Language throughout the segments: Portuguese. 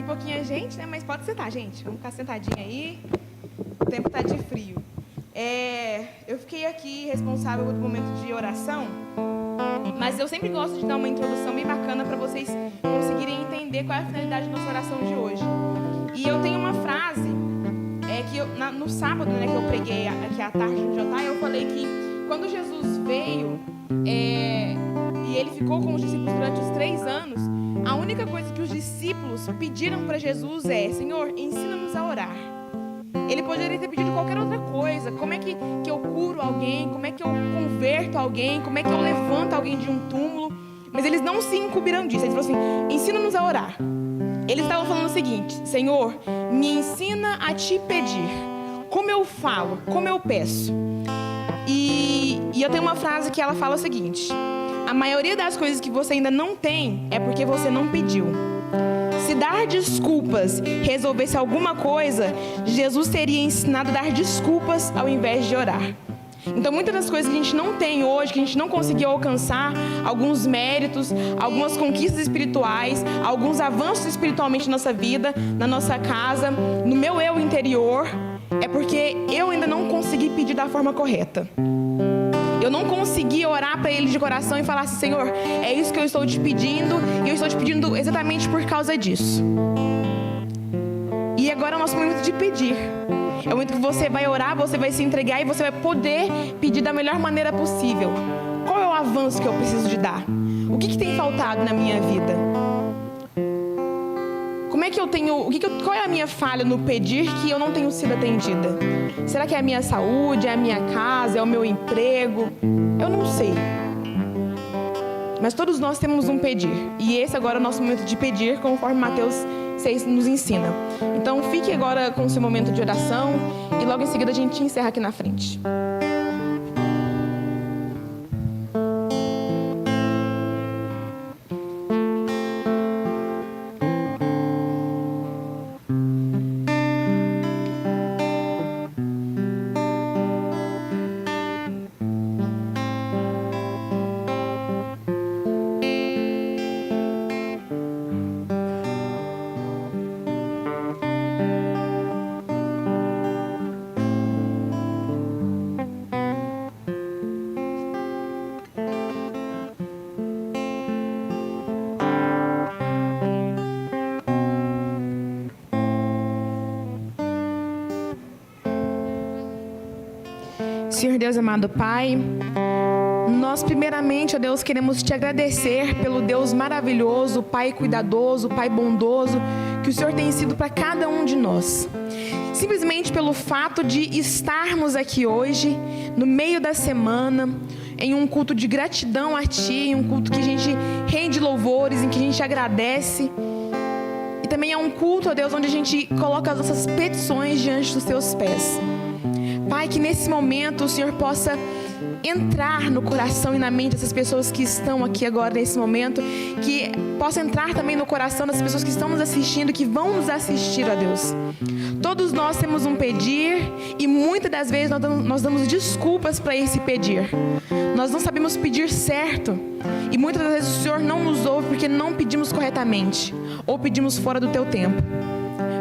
Tem pouquinha gente, né? Mas pode sentar, gente. Vamos ficar sentadinho aí. O tempo tá de frio. Eu fiquei aqui responsável pelo momento de oração, mas eu sempre gosto de dar uma introdução bem bacana para vocês conseguirem entender qual é a finalidade da nossa oração de hoje. E eu tenho uma frase no sábado, né, que eu preguei aqui à tarde no jantar, eu falei que quando Jesus veio e ele ficou com os discípulos durante os 3 anos, a única coisa que os discípulos pediram para Jesus é: Senhor, ensina-nos a orar. Ele poderia ter pedido qualquer outra coisa. Como é que eu curo alguém? Como é que eu converto alguém? Como é que eu levanto alguém de um túmulo? Mas eles não se incumbiram disso. Eles falaram assim: ensina-nos a orar. Eles estavam falando o seguinte: Senhor, me ensina a te pedir. Como eu falo? Como eu peço? E eu tenho uma frase que ela fala o seguinte: a maioria das coisas que você ainda não tem é porque você não pediu. Se dar desculpas resolvesse alguma coisa, Jesus teria ensinado a dar desculpas ao invés de orar. Então, muitas das coisas que a gente não tem hoje, que a gente não conseguiu alcançar, alguns méritos, algumas conquistas espirituais, alguns avanços espiritualmente na nossa vida, na nossa casa, no meu eu interior, é porque eu ainda não consegui pedir da forma correta. Eu não consegui orar para Ele de coração e falar assim: Senhor, é isso que eu estou te pedindo, e eu estou te pedindo exatamente por causa disso. E agora é o nosso momento de pedir. É o momento que você vai orar, você vai se entregar e você vai poder pedir da melhor maneira possível. Qual é o avanço que eu preciso de dar? O que tem faltado na minha vida? Como é que eu tenho... qual é a minha falha no pedir que eu não tenho sido atendida? Será que é a minha saúde, é a minha casa, é o meu emprego? Eu não sei. Mas todos nós temos um pedir. E esse agora é o nosso momento de pedir, conforme Mateus 6 nos ensina. Então fique agora com o seu momento de oração e logo em seguida a gente encerra aqui na frente. Senhor Deus amado Pai, nós primeiramente, ó Deus, queremos te agradecer pelo Deus maravilhoso, Pai cuidadoso, Pai bondoso, que o Senhor tem sido para cada um de nós. Simplesmente pelo fato de estarmos aqui hoje, no meio da semana, em um culto de gratidão a Ti, em um culto que a gente rende louvores, em que a gente agradece. E também é um culto, ó Deus, onde a gente coloca as nossas petições diante dos Teus pés. Pai, que nesse momento o Senhor possa entrar no coração e na mente dessas pessoas que estão aqui agora nesse momento, que possa entrar também no coração das pessoas que estão nos assistindo, que vão nos assistir, ó Deus. Todos nós temos um pedir e muitas das vezes nós damos desculpas para esse pedir. Nós não sabemos pedir certo e muitas das vezes o Senhor não nos ouve porque não pedimos corretamente ou pedimos fora do Teu tempo.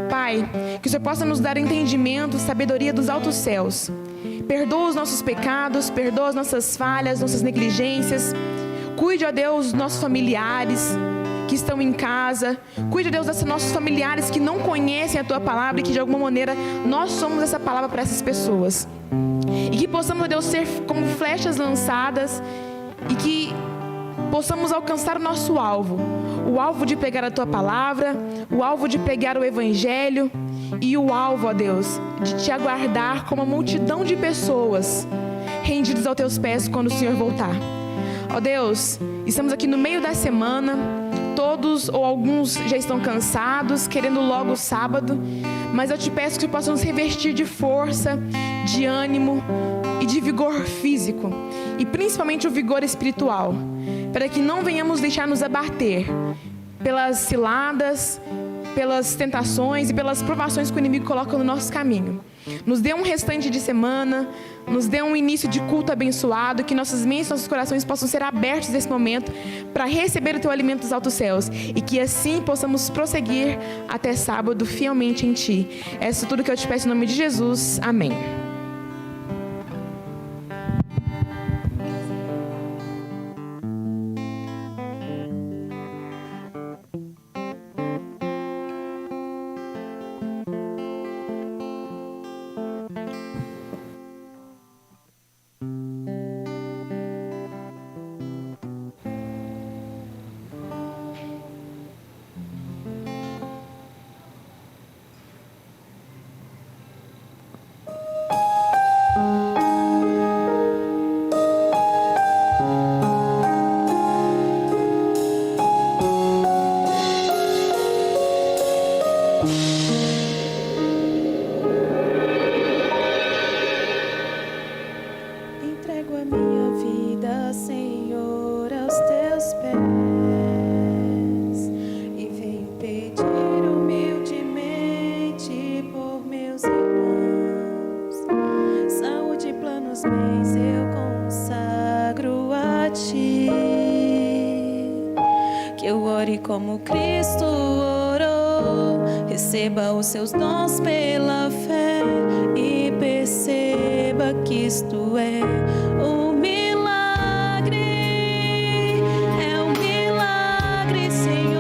Pai, que o Senhor possa nos dar entendimento, sabedoria dos altos céus. Perdoa os nossos pecados, perdoa as nossas falhas, nossas negligências. Cuide, ó Deus, dos nossos familiares que estão em casa. Cuide, ó Deus, dos nossos familiares que não conhecem a Tua palavra e que de alguma maneira nós somos essa palavra para essas pessoas. E que possamos, ó Deus, ser como flechas lançadas e que possamos alcançar o nosso alvo. O alvo de pregar a Tua palavra, o alvo de pregar o Evangelho e o alvo, ó Deus, de Te aguardar como uma multidão de pessoas rendidas aos Teus pés quando o Senhor voltar. Ó Deus, estamos aqui no meio da semana, todos ou alguns já estão cansados, querendo logo o sábado, mas eu Te peço que Você possa nos revestir de força, de ânimo e de vigor físico, e principalmente o vigor espiritual, para que não venhamos deixar nos abater pelas ciladas, pelas tentações e pelas provações que o inimigo coloca no nosso caminho. Nos dê um restante de semana, nos dê um início de culto abençoado, que nossas mentes e nossos corações possam ser abertos nesse momento para receber o teu alimento dos altos céus e que assim possamos prosseguir até sábado fielmente em ti. É isso tudo que eu te peço em nome de Jesus. Amém. Entrego a minha vida, Senhor, aos teus pés e venho pedir humildemente por meus irmãos. Saúde, planos, bens eu consagro a ti. Que eu ore como Cristo orou, receba os seus dons pela fé e perceba que isto é um milagre, é um milagre, Senhor.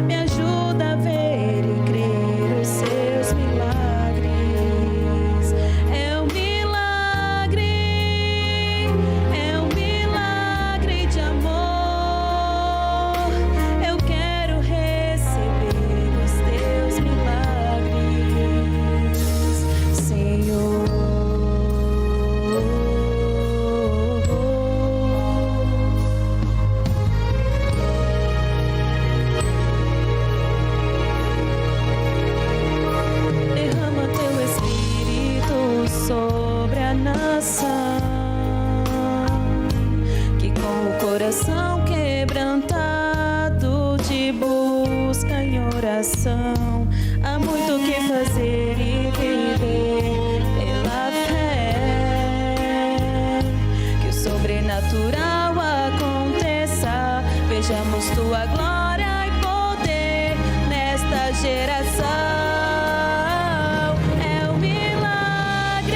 Me ajuda a ver e crer os seus milagres. É um milagre de amor. Eu quero receber os teus milagres, Senhor. Derrama teu Espírito sobre a nação, que com o coração quebrantado te busca em oração. Há muito o que fazer e viver pela fé. Que o sobrenatural aconteça, vejamos tua glória e poder nesta geração. É um milagre,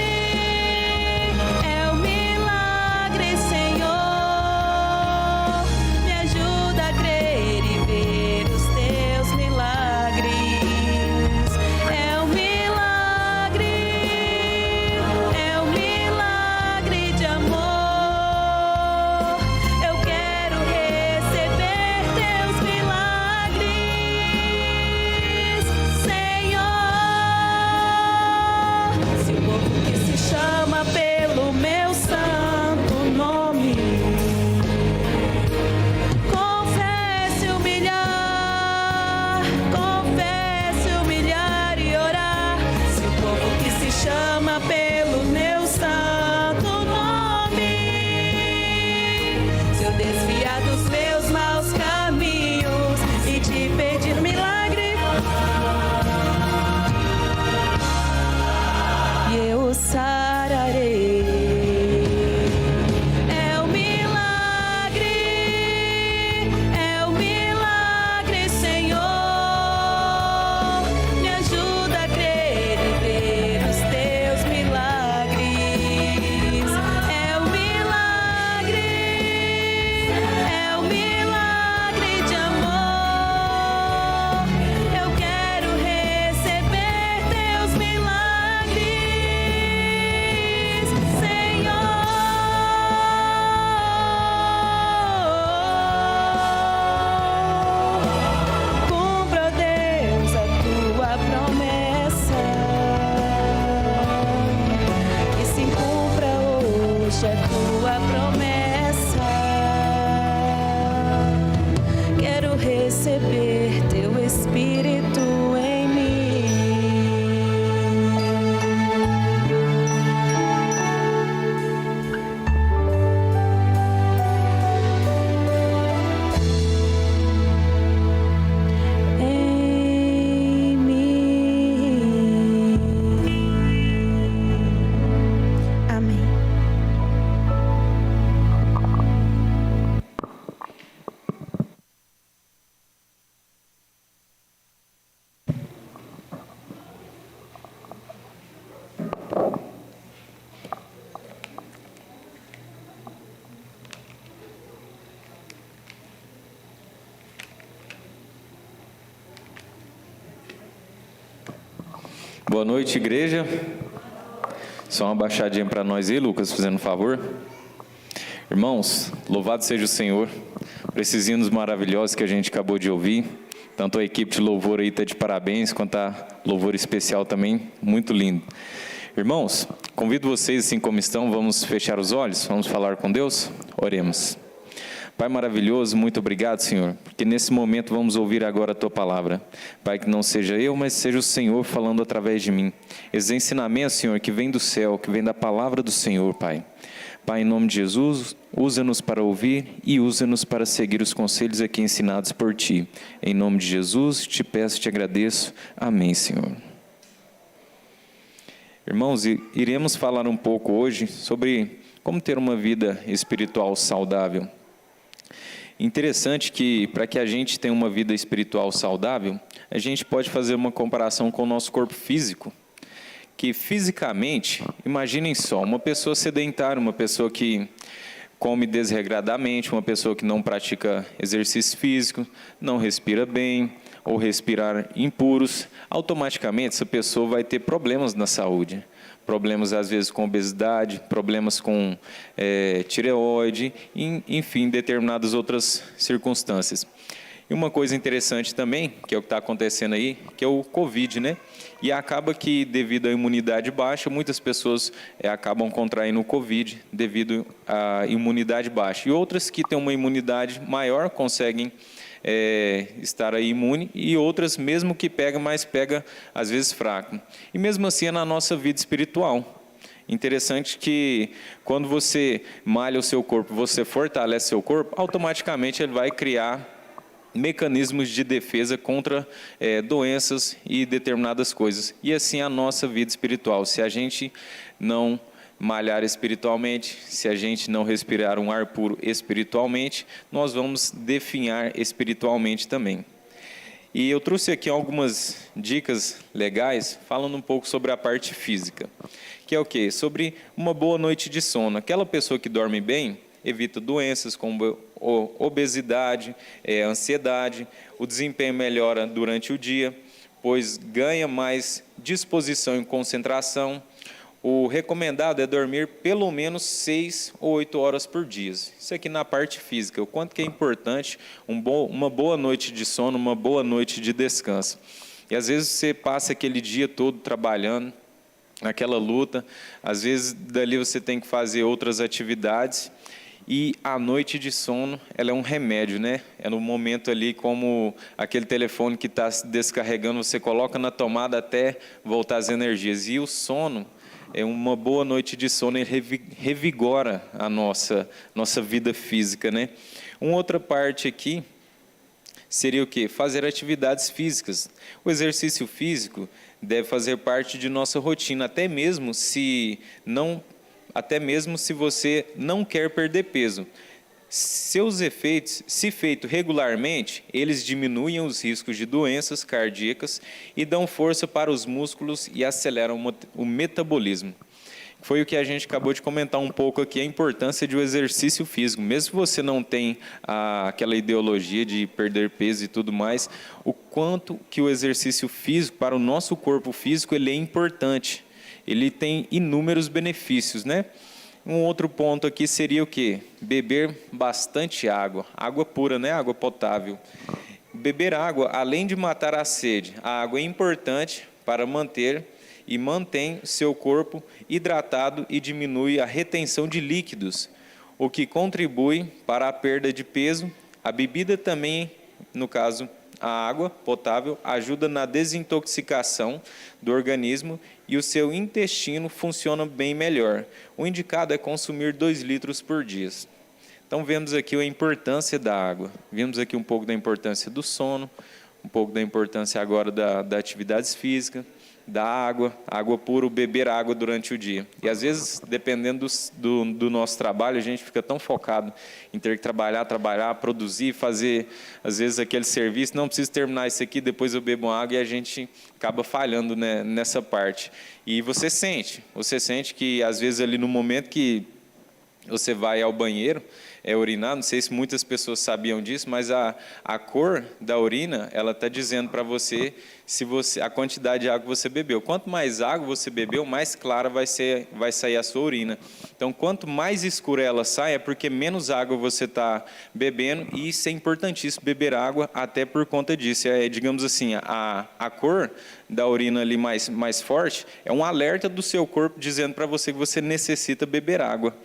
Senhor. Me ajuda a crer e ver os teus milagres. É um milagre de amor. Eu quero receber teus milagres, Senhor. Se o povo que se chama pelo meu santo nome confesse, humilhar e orar. Se o povo que se chama pelo meu santo nome, se eu desviar dos meus maus caminhos e te pedir milagre, e eu sararei. É um milagre, Senhor. Me ajuda a crer e ver os teus milagres. É um milagre Boa noite, igreja. Só uma baixadinha para nós aí, Lucas, fazendo um favor. Irmãos, louvado seja o Senhor por esses hinos maravilhosos que a gente acabou de ouvir. Tanto a equipe de louvor aí está de parabéns, quanto a louvor especial também, muito lindo. Irmãos, convido vocês, assim como estão, vamos fechar os olhos, vamos falar com Deus? Oremos. Pai maravilhoso, muito obrigado, Senhor, porque nesse momento vamos ouvir agora a Tua palavra. Pai, que não seja eu, mas seja o Senhor falando através de mim. Esses ensinamentos, Senhor, que vem do céu, que vem da palavra do Senhor, Pai. Pai, em nome de Jesus, usa-nos para ouvir e usa-nos para seguir os conselhos aqui ensinados por Ti. Em nome de Jesus, te peço e te agradeço. Amém, Senhor. Irmãos, iremos falar um pouco hoje sobre como ter uma vida espiritual saudável. Interessante que, para que a gente tenha uma vida espiritual saudável, a gente pode fazer uma comparação com o nosso corpo físico. Que fisicamente, imaginem só, uma pessoa sedentária, uma pessoa que come desregradamente, uma pessoa que não pratica exercício físico, não respira bem, ou respirar impuros, automaticamente essa pessoa vai ter problemas na saúde. Problemas, às vezes, com obesidade, problemas com tireoide, enfim, determinadas outras circunstâncias. E uma coisa interessante também, que é o que está acontecendo aí, que é o Covid, né? E acaba que, devido à imunidade baixa, muitas pessoas acabam contraindo o Covid devido à imunidade baixa. E outras que têm uma imunidade maior conseguem estar aí imune, e outras, mesmo que pega, mas pega às vezes fraco. E mesmo assim é na nossa vida espiritual. Interessante que quando você malha o seu corpo, você fortalece seu corpo, automaticamente ele vai criar mecanismos de defesa contra doenças e determinadas coisas. E assim a nossa vida espiritual. Se a gente não malhar espiritualmente, se a gente não respirar um ar puro espiritualmente, nós vamos definhar espiritualmente também. E eu trouxe aqui algumas dicas legais, falando um pouco sobre a parte física. Que é o quê? Sobre uma boa noite de sono. Aquela pessoa que dorme bem, evita doenças como obesidade, ansiedade, o desempenho melhora durante o dia, pois ganha mais disposição e concentração. O recomendado é dormir pelo menos 6 ou 8 horas por dia. Isso aqui na parte física, o quanto que é importante uma boa noite de sono, uma boa noite de descanso. E às vezes você passa aquele dia todo trabalhando, naquela luta, às vezes dali você tem que fazer outras atividades, e a noite de sono, ela é um remédio, né? É no momento ali como aquele telefone que está se descarregando, você coloca na tomada até voltar as energias. E o sono, uma boa noite de sono, ele revigora a nossa vida física, né? Uma outra parte aqui seria o quê? Fazer atividades físicas. O exercício físico deve fazer parte de nossa rotina, até mesmo se você não quer perder peso. Seus efeitos, se feito regularmente, eles diminuem os riscos de doenças cardíacas e dão força para os músculos e aceleram o metabolismo. Foi o que a gente acabou de comentar um pouco aqui, a importância de um exercício físico. Mesmo que você não tenha aquela ideologia de perder peso e tudo mais, o quanto que o exercício físico, para o nosso corpo físico, ele é importante. Ele tem inúmeros benefícios, né? Um outro ponto aqui seria o quê? Beber bastante água. Água pura, né? Água potável. Beber água, além de matar a sede, a água é importante para mantém seu corpo hidratado e diminui a retenção de líquidos, o que contribui para a perda de peso. A bebida também, no caso, a água potável, ajuda na desintoxicação do organismo e o seu intestino funciona bem melhor. O indicado é consumir 2 litros por dia. Então, vemos aqui a importância da água. Vimos aqui um pouco da importância do sono, um pouco da importância agora da atividades físicas, da água pura, beber água durante o dia. E às vezes, dependendo do nosso trabalho, a gente fica tão focado em ter que trabalhar, produzir, fazer, às vezes, aquele serviço, não preciso terminar isso aqui, depois eu bebo água, e a gente acaba falhando, né, nessa parte. E você sente que às vezes ali no momento que você vai ao banheiro, urinar, não sei se muitas pessoas sabiam disso, mas a cor da urina, ela está dizendo para você a quantidade de água que você bebeu. Quanto mais água você bebeu, mais clara vai sair a sua urina. Então, quanto mais escura ela sai, é porque menos água você está bebendo, e isso é importantíssimo, beber água até por conta disso. Digamos assim, a cor da urina ali mais forte é um alerta do seu corpo dizendo para você que você necessita beber água.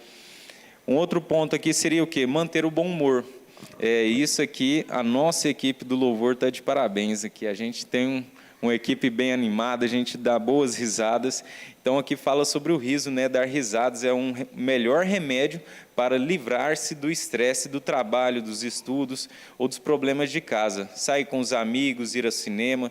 Um outro ponto aqui seria o quê? Manter o bom humor. Isso aqui, a nossa equipe do louvor está de parabéns aqui. A gente tem uma equipe bem animada, a gente dá boas risadas. Então, aqui fala sobre o riso, né? Dar risadas é um melhor remédio para livrar-se do estresse do trabalho, dos estudos ou dos problemas de casa. Sair com os amigos, ir ao cinema,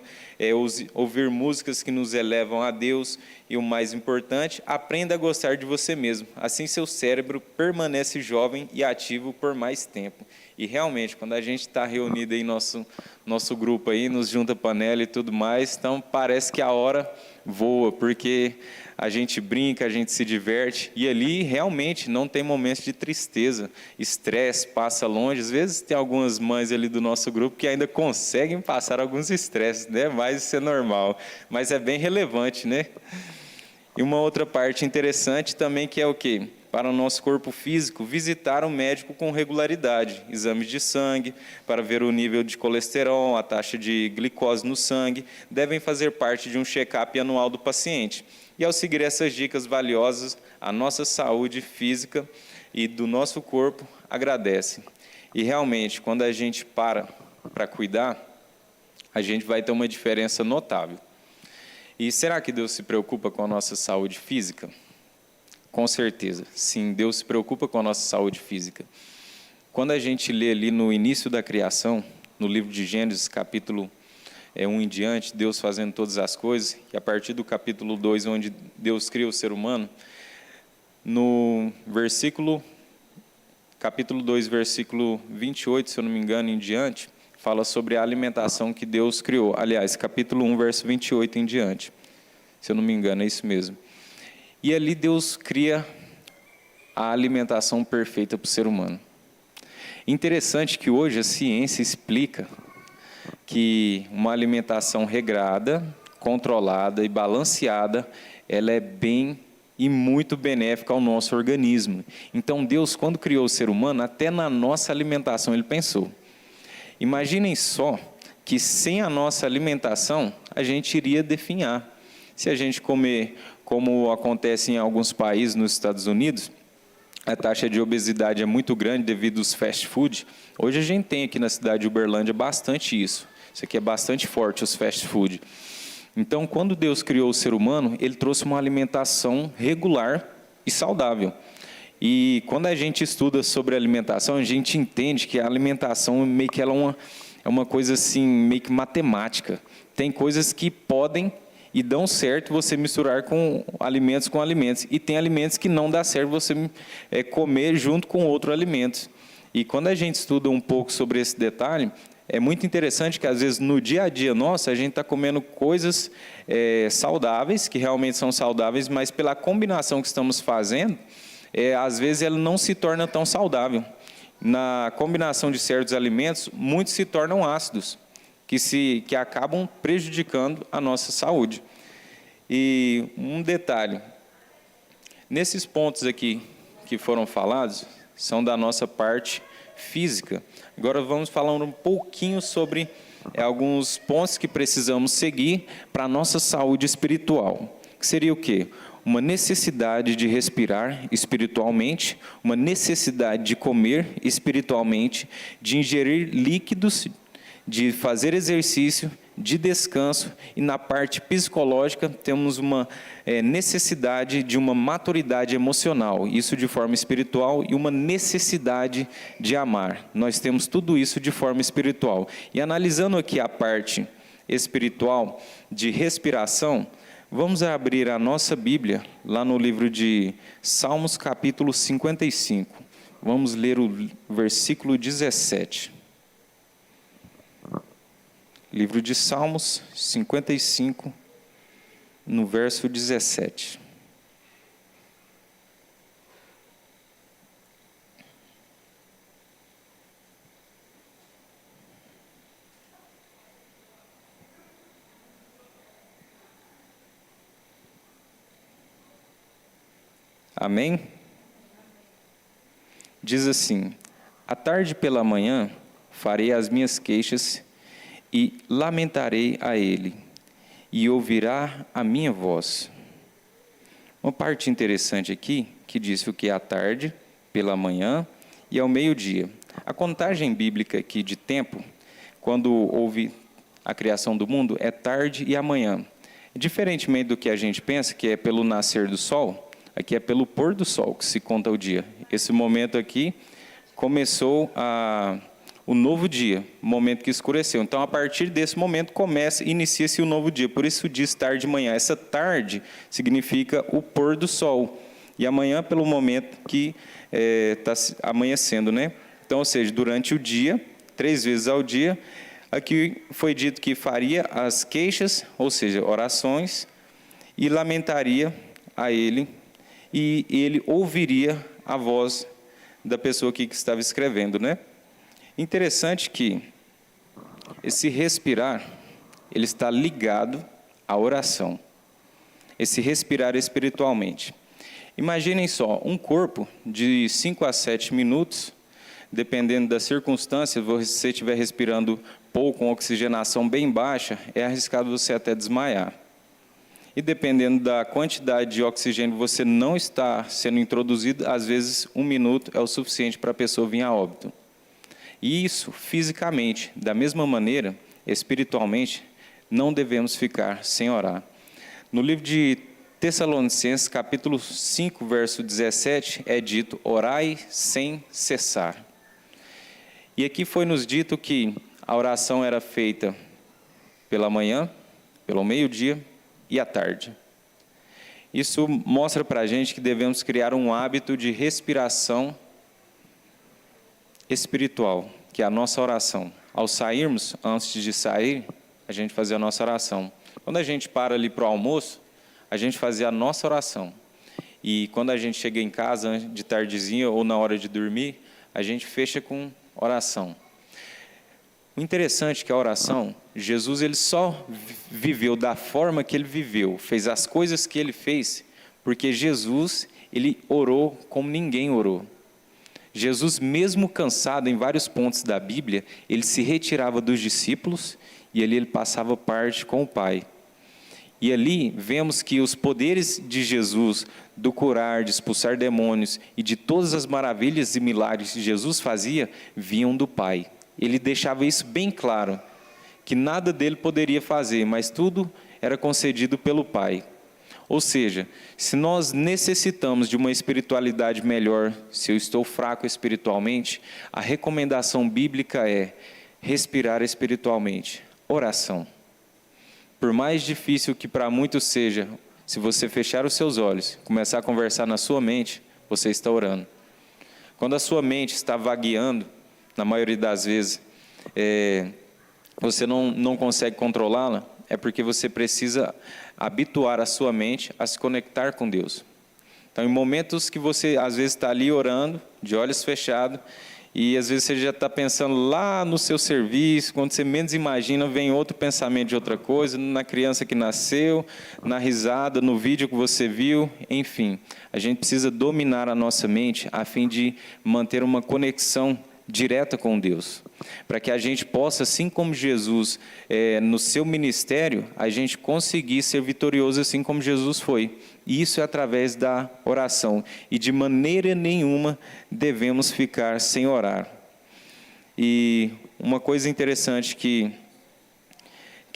ouvir músicas que nos elevam a Deus. E o mais importante, aprenda a gostar de você mesmo. Assim, seu cérebro permanece jovem e ativo por mais tempo. E realmente, quando a gente está reunido aí, nosso grupo aí, nos junta panela e tudo mais, então parece que a hora voa, porque a gente brinca, a gente se diverte, e ali realmente não tem momentos de tristeza, estresse passa longe. Às vezes tem algumas mães ali do nosso grupo que ainda conseguem passar alguns estresses, né? Mas isso é normal, mas é bem relevante, né? E uma outra parte interessante também, que é o quê? Para o nosso corpo físico, visitar um médico com regularidade, exames de sangue, para ver o nível de colesterol, a taxa de glicose no sangue, devem fazer parte de um check-up anual do paciente. E ao seguir essas dicas valiosas, a nossa saúde física e do nosso corpo agradece. E realmente, quando a gente para cuidar, a gente vai ter uma diferença notável. E será que Deus se preocupa com a nossa saúde física? Com certeza, sim, Deus se preocupa com a nossa saúde física. Quando a gente lê ali no início da criação, no livro de Gênesis, capítulo 1 em diante, Deus fazendo todas as coisas, e a partir do capítulo 2, onde Deus cria o ser humano, no capítulo 2, versículo 28, se eu não me engano, em diante, fala sobre a alimentação que Deus criou. Aliás, capítulo 1, verso 28 em diante, se eu não me engano, é isso mesmo. E ali Deus cria a alimentação perfeita para o ser humano. Interessante que hoje a ciência explica que uma alimentação regrada, controlada e balanceada, ela é bem e muito benéfica ao nosso organismo. Então Deus, quando criou o ser humano, até na nossa alimentação Ele pensou. Imaginem só que sem a nossa alimentação, a gente iria definhar. Se a gente comer, como acontece em alguns países nos Estados Unidos, a taxa de obesidade é muito grande devido aos fast food. Hoje a gente tem aqui na cidade de Uberlândia bastante isso. Isso aqui é bastante forte, os fast food. Então, quando Deus criou o ser humano, Ele trouxe uma alimentação regular e saudável. E quando a gente estuda sobre alimentação, a gente entende que a alimentação meio que ela é uma coisa assim, meio que matemática. Tem coisas que podem e dão certo você misturar com alimentos, e tem alimentos que não dá certo você comer junto com outros alimentos. E quando a gente estuda um pouco sobre esse detalhe, é muito interessante que às vezes no dia a dia nosso a gente está comendo coisas saudáveis, que realmente são saudáveis, mas pela combinação que estamos fazendo, às vezes ela não se torna tão saudável. Na combinação de certos alimentos, muitos se tornam ácidos, que acabam prejudicando a nossa saúde. E um detalhe, nesses pontos aqui que foram falados, são da nossa parte física. Agora vamos falar um pouquinho sobre alguns pontos que precisamos seguir para a nossa saúde espiritual. Que seria o quê? Uma necessidade de respirar espiritualmente, uma necessidade de comer espiritualmente, de ingerir líquidos, de fazer exercício, de descanso, e na parte psicológica temos uma necessidade de uma maturidade emocional, isso de forma espiritual, e uma necessidade de amar. Nós temos tudo isso de forma espiritual. E analisando aqui a parte espiritual de respiração, vamos abrir a nossa Bíblia, lá no livro de Salmos, capítulo 55. Vamos ler o versículo 17. Livro de Salmos 55, no verso 17. Amém? Diz assim: à tarde pela manhã farei as minhas queixas e lamentarei a ele, e ouvirá a minha voz. Uma parte interessante aqui, que diz o que é à tarde, pela manhã e ao meio-dia. A contagem bíblica aqui de tempo, quando houve a criação do mundo, é tarde e amanhã. Diferentemente do que a gente pensa, que é pelo nascer do sol, aqui é pelo pôr do sol que se conta o dia. Esse momento aqui começou o novo dia, o momento que escureceu. Então, a partir desse momento, inicia-se o novo dia. Por isso diz tarde e manhã. Essa tarde significa o pôr do sol. E amanhã, pelo momento que está amanhecendo, né? Então, ou seja, durante o dia, 3 vezes ao dia, aqui foi dito que faria as queixas, ou seja, orações, e lamentaria a ele, e ele ouviria a voz da pessoa aqui que estava escrevendo, né? Interessante que esse respirar, ele está ligado à oração. Esse respirar espiritualmente. Imaginem só, um corpo de 5 a 7 minutos, dependendo das circunstâncias, se você estiver respirando pouco, com oxigenação bem baixa, é arriscado você até desmaiar. E dependendo da quantidade de oxigênio que você não está sendo introduzido, às vezes 1 minuto é o suficiente para a pessoa vir a óbito. E isso, fisicamente, da mesma maneira, espiritualmente, não devemos ficar sem orar. No livro de Tessalonicenses, capítulo 5, verso 17, é dito: orai sem cessar. E aqui foi nos dito que a oração era feita pela manhã, pelo meio-dia e à tarde. Isso mostra para a gente que devemos criar um hábito de respiração espiritual, que é a nossa oração. Ao sairmos, antes de sair, a gente fazia a nossa oração. Quando a gente para ali para o almoço, a gente fazia a nossa oração. E quando a gente chega em casa, de tardezinha ou na hora de dormir, a gente fecha com oração. O interessante é que a oração, Jesus ele só viveu da forma que ele viveu, fez as coisas que ele fez, porque Jesus ele orou como ninguém orou. Jesus, mesmo cansado em vários pontos da Bíblia, ele se retirava dos discípulos e ali ele passava parte com o Pai. E ali vemos que os poderes de Jesus, do curar, de expulsar demônios e de todas as maravilhas e milagres que Jesus fazia, vinham do Pai. Ele deixava isso bem claro, que nada dele poderia fazer, mas tudo era concedido pelo Pai. Ou seja, se nós necessitamos de uma espiritualidade melhor, se eu estou fraco espiritualmente, a recomendação bíblica é respirar espiritualmente, oração. Por mais difícil que para muitos seja, se você fechar os seus olhos, começar a conversar na sua mente, você está orando. Quando a sua mente está vagueando, na maioria das vezes, você não consegue controlá-la, é porque você precisa habituar a sua mente a se conectar com Deus. Então, em momentos que você, às vezes, está ali orando, de olhos fechados, e às vezes você já está pensando lá no seu serviço, quando você menos imagina, vem outro pensamento de outra coisa, na criança que nasceu, na risada, no vídeo que você viu, enfim. A gente precisa dominar a nossa mente a fim de manter uma conexão direta com Deus, para que a gente possa, assim como Jesus, no seu ministério, a gente conseguir ser vitorioso assim como Jesus foi. E isso é através da oração. E de maneira nenhuma devemos ficar sem orar. E uma coisa interessante que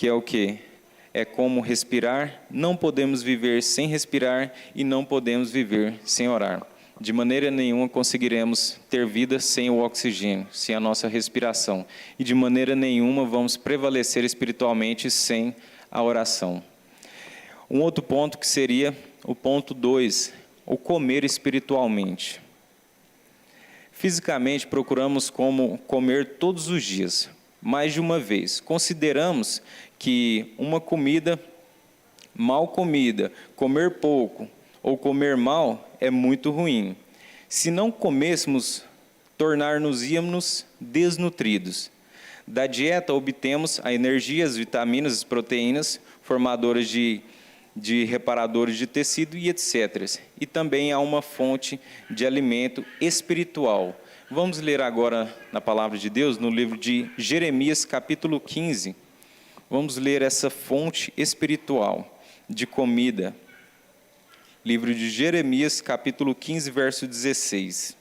é o quê? É como respirar. Não podemos viver sem respirar e não podemos viver sem orar. De maneira nenhuma conseguiremos ter vida sem o oxigênio, sem a nossa respiração. E de maneira nenhuma vamos prevalecer espiritualmente sem a oração. Um outro ponto que seria o ponto 2, o comer espiritualmente. Fisicamente procuramos comer todos os dias, mais de uma vez. Consideramos que uma comida mal comida, comer pouco ou comer mal é muito ruim. Se não comêssemos, tornar-nos-íamos desnutridos. Da dieta obtemos a energia, as vitaminas, as proteínas, formadoras de de reparadores de tecido e etc. E também há uma fonte de alimento espiritual. Vamos ler agora na palavra de Deus, no livro de Jeremias, capítulo 15. Vamos ler essa fonte espiritual de comida. Livro de Jeremias, capítulo 15, verso 16.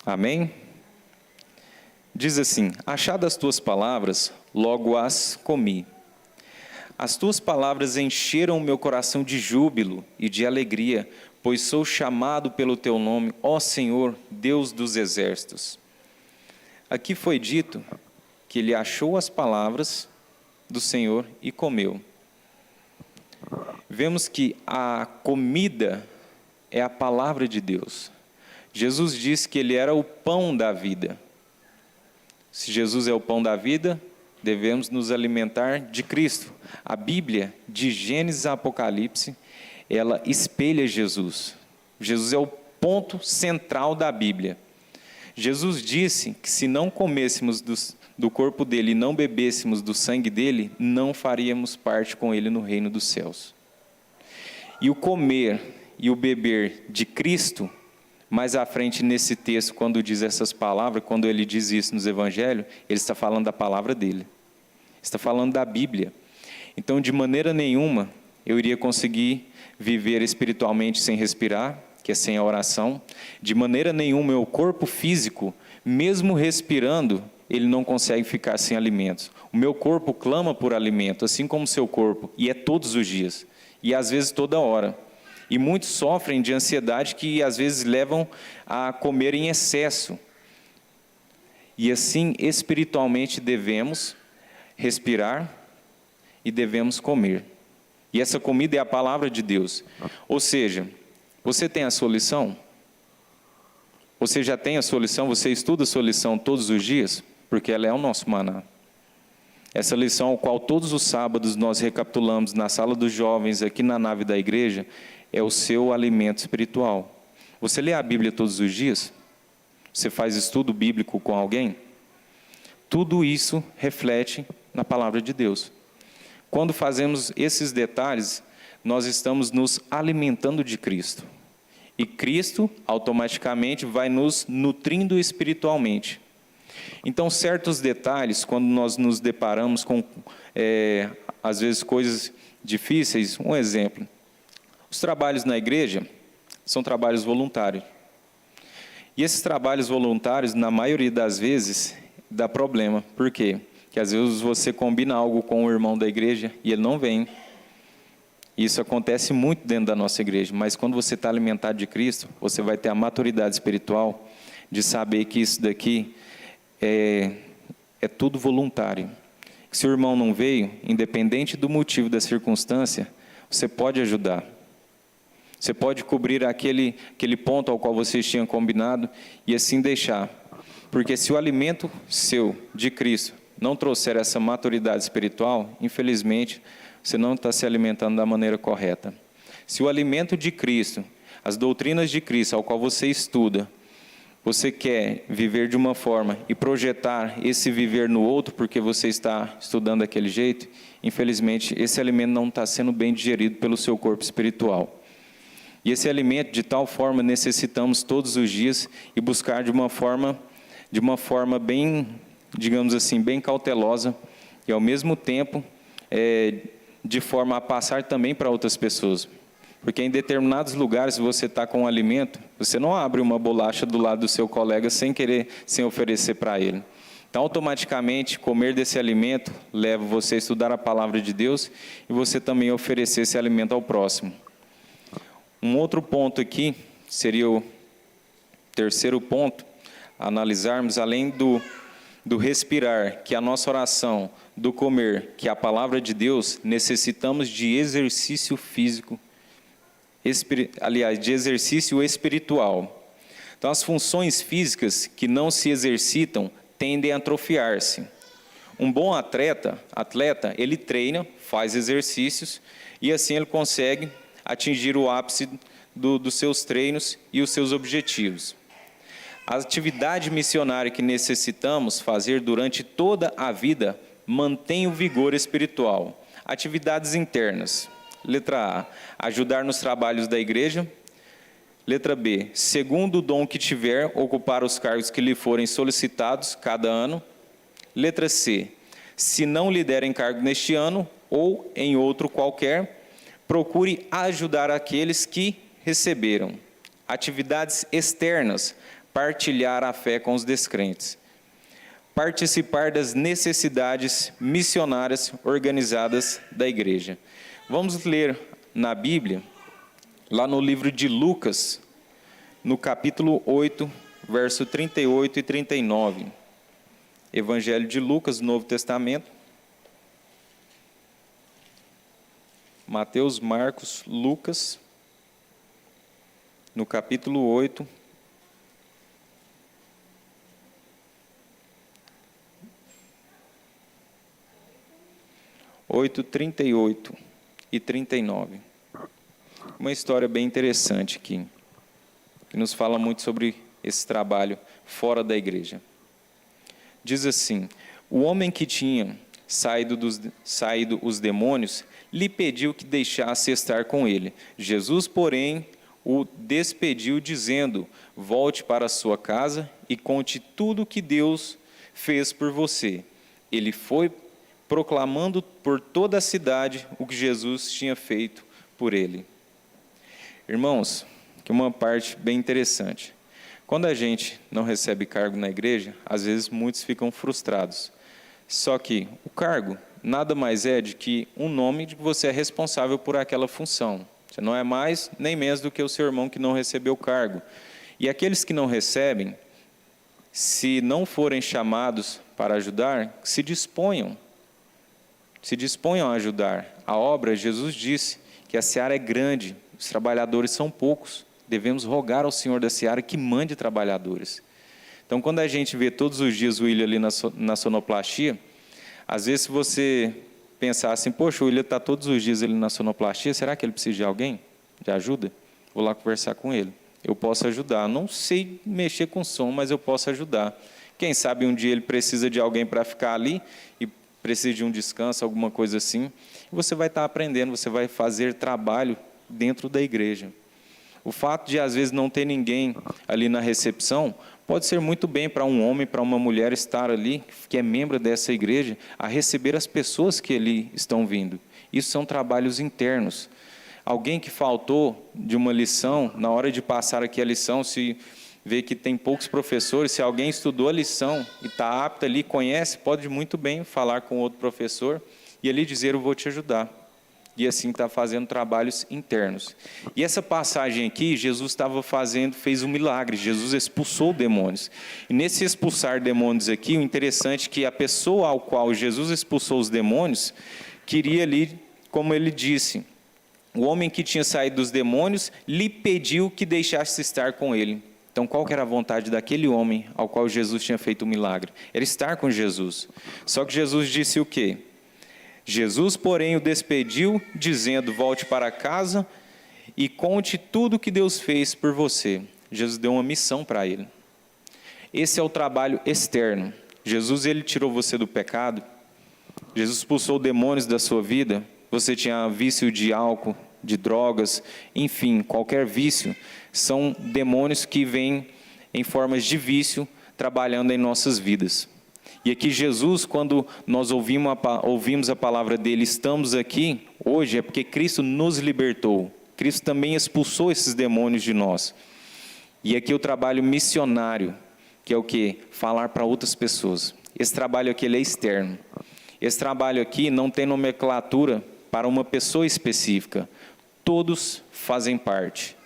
Amém? Diz assim: achadas as tuas palavras, logo as comi. As tuas palavras encheram o meu coração de júbilo e de alegria, pois sou chamado pelo teu nome, ó Senhor, Deus dos exércitos. Aqui foi dito que ele achou as palavras do Senhor e comeu. Vemos que a comida é a palavra de Deus. Jesus disse que ele era o pão da vida. Se Jesus é o pão da vida, devemos nos alimentar de Cristo. A Bíblia, de Gênesis a Apocalipse, ela espelha Jesus. Jesus é o ponto central da Bíblia. Jesus disse que se não comêssemos do corpo dele e não bebêssemos do sangue dele, não faríamos parte com ele no reino dos céus. E o comer e o beber de Cristo, mais à frente nesse texto, quando diz essas palavras, quando ele diz isso nos evangelhos, ele está falando da palavra dele. Está falando da Bíblia. Então, de maneira nenhuma, eu iria conseguir viver espiritualmente sem respirar, que é sem a oração. De maneira nenhuma, meu corpo físico, mesmo respirando, ele não consegue ficar sem alimentos. O meu corpo clama por alimento, assim como o seu corpo, e é todos os dias, e às vezes toda hora. E muitos sofrem de ansiedade que às vezes levam a comer em excesso. E assim, espiritualmente, devemos respirar e devemos comer. E essa comida é a palavra de Deus. Ou seja, você tem a sua lição? Você já tem a sua lição? Você estuda a sua lição todos os dias? Porque ela é o nosso maná. Essa lição, ao qual todos os sábados nós recapitulamos na sala dos jovens, aqui na nave da igreja, é o seu alimento espiritual. Você lê a Bíblia todos os dias? Você faz estudo bíblico com alguém? Tudo isso reflete na palavra de Deus. Quando fazemos esses detalhes, nós estamos nos alimentando de Cristo. E Cristo, automaticamente, vai nos nutrindo espiritualmente. Então, certos detalhes, quando nós nos deparamos com, às vezes, coisas difíceis, um exemplo. Os trabalhos na igreja são trabalhos voluntários. E esses trabalhos voluntários, na maioria das vezes, dá problema. Por quê? Porque às vezes você combina algo com o irmão da igreja e ele não vem. Isso acontece muito dentro da nossa igreja. Mas quando você está alimentado de Cristo, você vai ter a maturidade espiritual de saber que isso daqui é tudo voluntário. Se o irmão não veio, independente do motivo da circunstância, você pode ajudar. Você pode cobrir aquele ponto ao qual vocês tinham combinado e assim deixar. Porque se o alimento seu, de Cristo, não trouxer essa maturidade espiritual, infelizmente, você não está se alimentando da maneira correta. Se o alimento de Cristo, as doutrinas de Cristo, ao qual você estuda, você quer viver de uma forma e projetar esse viver no outro, porque você está estudando daquele jeito, infelizmente, esse alimento não está sendo bem digerido pelo seu corpo espiritual. E esse alimento, de tal forma, necessitamos todos os dias e buscar de uma forma bem, digamos assim, bem cautelosa e, ao mesmo tempo, de forma a passar também para outras pessoas. Porque em determinados lugares, se você está com um alimento, você não abre uma bolacha do lado do seu colega sem oferecer para ele. Então, automaticamente, comer desse alimento leva você a estudar a palavra de Deus e você também oferecer esse alimento ao próximo. Um outro ponto aqui, seria o terceiro ponto, a analisarmos, além do respirar, que é a nossa oração, do comer, que é a palavra de Deus, necessitamos de exercício físico, de exercício espiritual. Então, as funções físicas que não se exercitam tendem a atrofiar-se. Um bom atleta, ele treina, faz exercícios, e assim ele consegue atingir o ápice dos seus treinos e os seus objetivos. A atividade missionária que necessitamos fazer durante toda a vida mantém o vigor espiritual. Atividades internas. Letra A, ajudar nos trabalhos da igreja. Letra B, segundo o dom que tiver, ocupar os cargos que lhe forem solicitados cada ano. Letra C, se não lhe derem cargo neste ano ou em outro qualquer, procure ajudar aqueles que receberam. Atividades externas, partilhar a fé com os descrentes. Participar das necessidades missionárias organizadas da igreja. Vamos ler na Bíblia, lá no livro de Lucas, no capítulo 8, verso 38 e 39. Evangelho de Lucas, Novo Testamento. Mateus, Marcos, Lucas, no capítulo 8, oito, 38 e 39. Uma história bem interessante aqui, que nos fala muito sobre esse trabalho fora da igreja. Diz assim, o homem que tinha saído os demônios, lhe pediu que deixasse estar com ele. Jesus, porém, o despediu, dizendo, volte para a sua casa e conte tudo o que Deus fez por você. Ele foi proclamando por toda a cidade o que Jesus tinha feito por ele. Irmãos, que uma parte bem interessante. Quando a gente não recebe cargo na igreja, às vezes muitos ficam frustrados. Só que o cargo nada mais é de que um nome de que você é responsável por aquela função. Você não é mais nem menos do que o seu irmão que não recebeu o cargo. E aqueles que não recebem, se não forem chamados para ajudar, se disponham a ajudar. A obra, Jesus disse que a seara é grande, os trabalhadores são poucos. Devemos rogar ao Senhor da seara que mande trabalhadores. Então, quando a gente vê todos os dias o William ali na sonoplastia, às vezes se você pensar assim, poxa, o William está todos os dias ali na sonoplastia, será que ele precisa de alguém? De ajuda? Vou lá conversar com ele. Eu posso ajudar. Não sei mexer com som, mas eu posso ajudar. Quem sabe um dia ele precisa de alguém para ficar ali e precisa de um descanso, alguma coisa assim. E você vai estar aprendendo, você vai fazer trabalho dentro da igreja. O fato de, às vezes, não ter ninguém ali na recepção, pode ser muito bem para um homem, para uma mulher estar ali, que é membro dessa igreja, a receber as pessoas que ali estão vindo. Isso são trabalhos internos. Alguém que faltou de uma lição, na hora de passar aqui a lição, se vê que tem poucos professores, se alguém estudou a lição e está apto ali, conhece, pode muito bem falar com outro professor e ali dizer, eu vou te ajudar. E assim está fazendo trabalhos internos. E essa passagem aqui, Jesus fez um milagre, Jesus expulsou demônios. E nesse expulsar demônios aqui, o interessante é que a pessoa ao qual Jesus expulsou os demônios, queria ali, como ele disse, o homem que tinha saído dos demônios, lhe pediu que deixasse estar com ele. Então, qual que era a vontade daquele homem ao qual Jesus tinha feito o milagre? Era estar com Jesus. Só que Jesus disse o quê? Jesus, porém, o despediu, dizendo, volte para casa e conte tudo o que Deus fez por você. Jesus deu uma missão para ele. Esse é o trabalho externo. Jesus, ele tirou você do pecado. Jesus expulsou demônios da sua vida. Você tinha vício de álcool, de drogas, enfim, qualquer vício. São demônios que vêm em formas de vício, trabalhando em nossas vidas. E aqui Jesus, quando nós ouvimos a palavra dele, estamos aqui hoje, é porque Cristo nos libertou. Cristo também expulsou esses demônios de nós. E aqui o trabalho missionário, que é o quê? Falar para outras pessoas. Esse trabalho aqui ele é externo. Esse trabalho aqui não tem nomenclatura para uma pessoa específica. Todos fazem parte.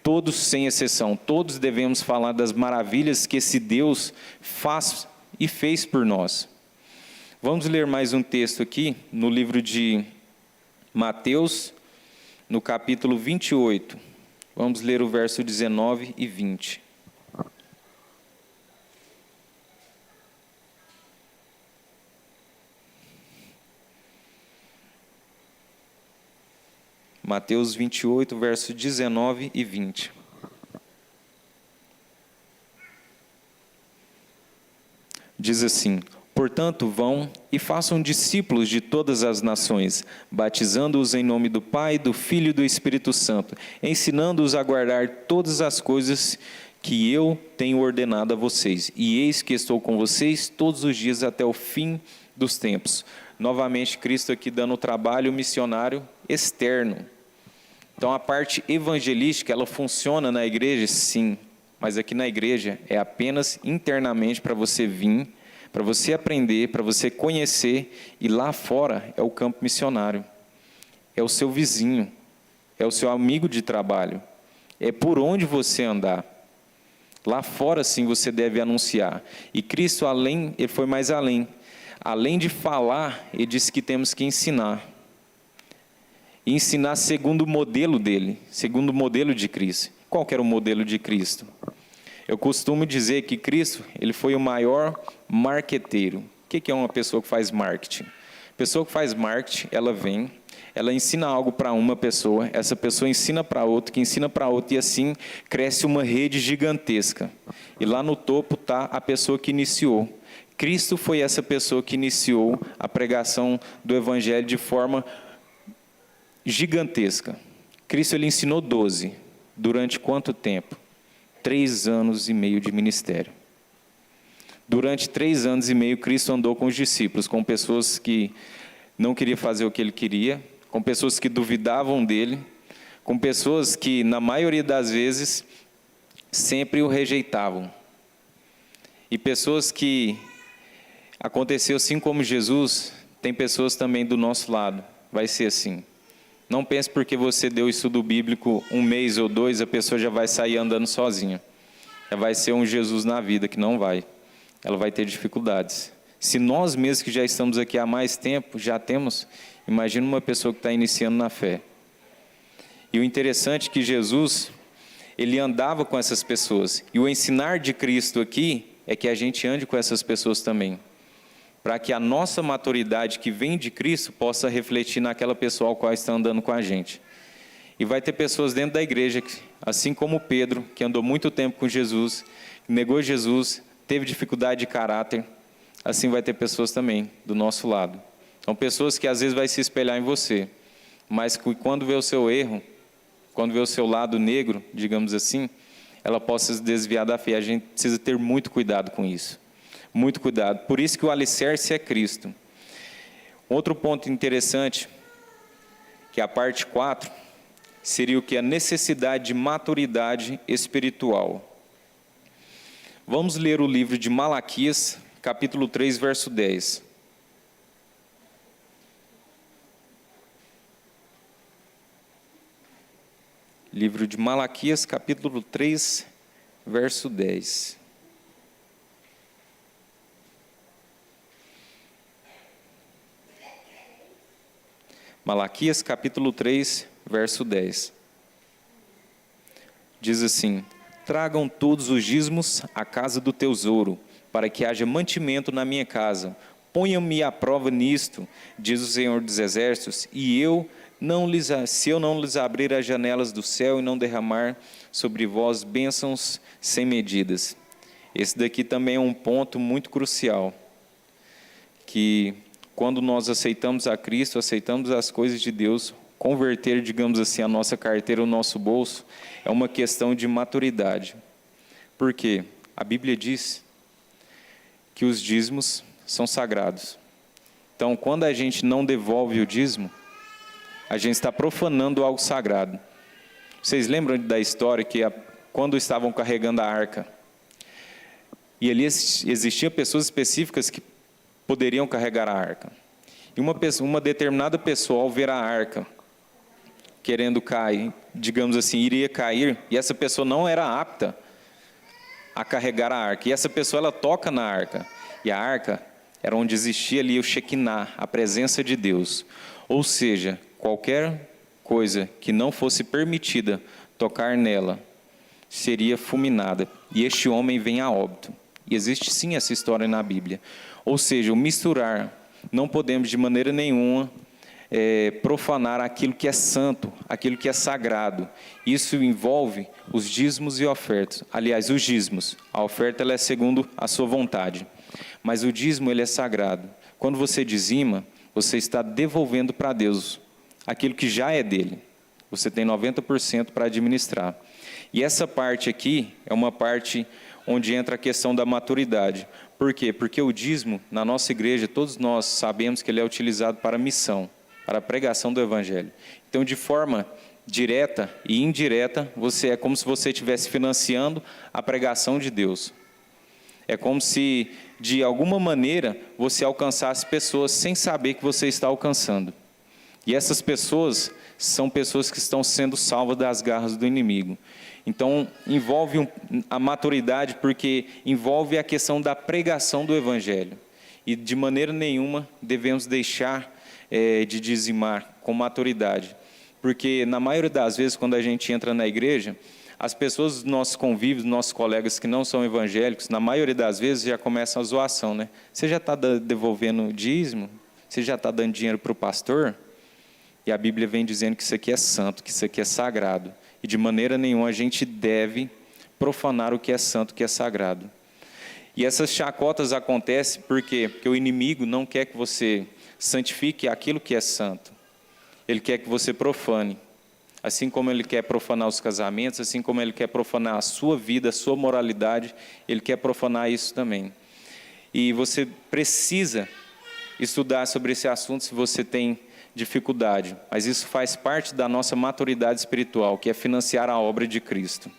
Todos, sem exceção, todos devemos falar das maravilhas que esse Deus faz e fez por nós. Vamos ler mais um texto aqui, no livro de Mateus, no capítulo 28. Vamos ler o verso 19 e 20. Mateus 28, versos 19 e 20. Diz assim: portanto, vão e façam discípulos de todas as nações, batizando-os em nome do Pai, do Filho e do Espírito Santo, ensinando-os a guardar todas as coisas que eu tenho ordenado a vocês. E eis que estou com vocês todos os dias até o fim dos tempos. Novamente, Cristo aqui dando o trabalho missionário externo. Então, a parte evangelística, ela funciona na igreja, sim, mas aqui na igreja é apenas internamente para você vir, para você aprender, para você conhecer, e lá fora é o campo missionário, é o seu vizinho, é o seu amigo de trabalho, é por onde você andar. Lá fora, sim, você deve anunciar. E Cristo, ele foi mais além. Além de falar, ele disse que temos que ensinar. E ensinar segundo o modelo dele, segundo o modelo de Cristo. Qual que era o modelo de Cristo? Eu costumo dizer que Cristo, ele foi o maior marqueteiro. O que é uma pessoa que faz marketing? A pessoa que faz marketing, ela vem, ela ensina algo para uma pessoa, essa pessoa ensina para outra, que ensina para outra, e assim cresce uma rede gigantesca. E lá no topo está a pessoa que iniciou. Cristo foi essa pessoa que iniciou a pregação do Evangelho de forma gigantesca. Cristo, ele ensinou 12. Durante quanto tempo? 3 anos e meio de ministério. Durante 3 anos e meio, Cristo andou com os discípulos, com pessoas que não queriam fazer o que ele queria, com pessoas que duvidavam dele, com pessoas que, na maioria das vezes, sempre o rejeitavam. E pessoas que, aconteceu assim como Jesus, tem pessoas também do nosso lado, vai ser assim. Não pense porque você deu estudo bíblico 1 mês ou 2, a pessoa já vai sair andando sozinha. Já vai ser um Jesus na vida, que não vai. Ela vai ter dificuldades. Se nós mesmos que já estamos aqui há mais tempo, já temos, imagina uma pessoa que está iniciando na fé. E o interessante é que Jesus, ele andava com essas pessoas. E o ensinar de Cristo aqui é que a gente ande com essas pessoas também. Para que a nossa maturidade que vem de Cristo possa refletir naquela pessoa ao qual está andando com a gente. E vai ter pessoas dentro da igreja, assim como Pedro, que andou muito tempo com Jesus, negou Jesus, teve dificuldade de caráter, assim vai ter pessoas também do nosso lado. São pessoas que às vezes vai se espelhar em você, mas que quando vê o seu erro, quando vê o seu lado negro, digamos assim, ela possa se desviar da fé. A gente precisa ter muito cuidado com isso. Muito cuidado. Por isso que o alicerce é Cristo. Outro ponto interessante, que é a parte 4, seria o que? A necessidade de maturidade espiritual. Vamos ler o livro de Malaquias, capítulo 3, verso 10. Livro de Malaquias, capítulo 3, verso 10. Malaquias, capítulo 3, verso 10. Diz assim: tragam todos os dízimos à casa do tesouro, para que haja mantimento na minha casa. Ponham-me à prova nisto, diz o Senhor dos Exércitos, e se eu não lhes abrir as janelas do céu e não derramar sobre vós bênçãos sem medidas. Esse daqui também é um ponto muito crucial, que quando nós aceitamos a Cristo, aceitamos as coisas de Deus, converter, digamos assim, a nossa carteira, o nosso bolso, é uma questão de maturidade. Por quê? A Bíblia diz que os dízimos são sagrados. Então, quando a gente não devolve o dízimo, a gente está profanando algo sagrado. Vocês lembram da história que quando estavam carregando a arca, e ali existiam pessoas específicas que poderiam carregar a arca. E uma determinada pessoa, ao ver a arca, querendo cair, digamos assim, iria cair, e essa pessoa não era apta a carregar a arca. E essa pessoa, ela toca na arca. E a arca era onde existia ali o Shekinah, a presença de Deus. Ou seja, qualquer coisa que não fosse permitida tocar nela, seria fulminada. E este homem vem a óbito. E existe sim essa história na Bíblia. Ou seja, o misturar, não podemos de maneira nenhuma profanar aquilo que é santo, aquilo que é sagrado. Isso envolve os dízimos e ofertas. Aliás, os dízimos. A oferta ela é segundo a sua vontade. Mas o dízimo ele é sagrado. Quando você dizima, você está devolvendo para Deus aquilo que já é dele. Você tem 90% para administrar. E essa parte aqui é uma parte onde entra a questão da maturidade. Por quê? Porque o dízimo, na nossa igreja, todos nós sabemos que ele é utilizado para missão, para a pregação do Evangelho. Então, de forma direta e indireta, é como se você estivesse financiando a pregação de Deus. É como se, de alguma maneira, você alcançasse pessoas sem saber que você está alcançando. E essas pessoas são pessoas que estão sendo salvas das garras do inimigo. Então, envolve a maturidade, porque envolve a questão da pregação do Evangelho. E, de maneira nenhuma, devemos deixar de dizimar com maturidade. Porque, na maioria das vezes, quando a gente entra na igreja, as pessoas dos nossos convívios, nossos colegas que não são evangélicos, na maioria das vezes, já começam a zoação, né? Você já está devolvendo dízimo? Você já está dando dinheiro para o pastor? E a Bíblia vem dizendo que isso aqui é santo, que isso aqui é sagrado. E de maneira nenhuma a gente deve profanar o que é santo, o que é sagrado. E essas chacotas acontecem por quê? Porque o inimigo não quer que você santifique aquilo que é santo. Ele quer que você profane. Assim como ele quer profanar os casamentos, assim como ele quer profanar a sua vida, a sua moralidade, ele quer profanar isso também. E você precisa estudar sobre esse assunto se você tem dificuldade, mas isso faz parte da nossa maturidade espiritual, que é financiar a obra de Cristo.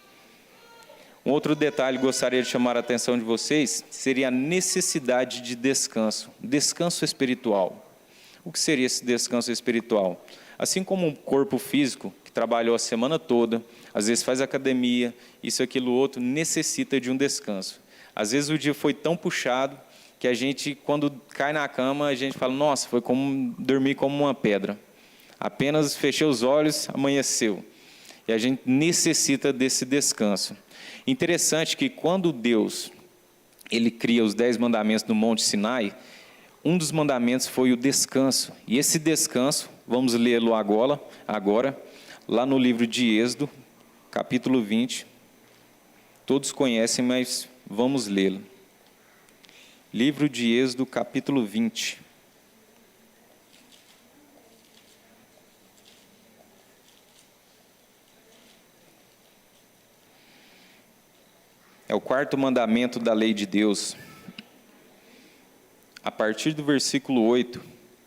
Um outro detalhe que gostaria de chamar a atenção de vocês seria a necessidade de descanso, descanso espiritual. O que seria esse descanso espiritual? Assim como um corpo físico que trabalhou a semana toda, às vezes faz academia, isso, aquilo, outro, necessita de um descanso. Às vezes o dia foi tão puxado que a gente, quando cai na cama, a gente fala, nossa, foi como dormir como uma pedra. Apenas fechei os olhos, amanheceu. E a gente necessita desse descanso. Interessante que quando Deus ele cria os 10 mandamentos no Monte Sinai, um dos mandamentos foi o descanso. E esse descanso, vamos lê-lo agora, lá no livro de Êxodo, capítulo 20. Todos conhecem, mas vamos lê-lo. Livro de Êxodo, capítulo 20. É o 4º mandamento da lei de Deus. A partir do versículo 8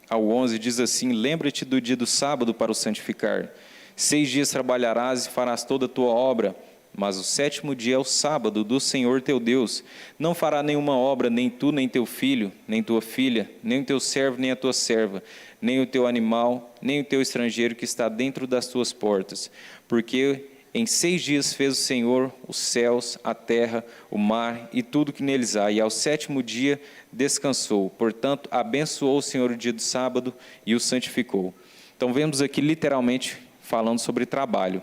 ao 11 diz assim: lembra-te do dia do sábado para o santificar. 6 dias trabalharás e farás toda a tua obra, mas o 7º dia é o sábado do Senhor teu Deus. Não fará nenhuma obra, nem tu, nem teu filho, nem tua filha, nem o teu servo, nem a tua serva, nem o teu animal, nem o teu estrangeiro que está dentro das tuas portas. Porque em 6 dias fez o Senhor os céus, a terra, o mar e tudo que neles há. E ao 7º dia descansou. Portanto, abençoou o Senhor o dia do sábado e o santificou. Então, vemos aqui literalmente falando sobre trabalho,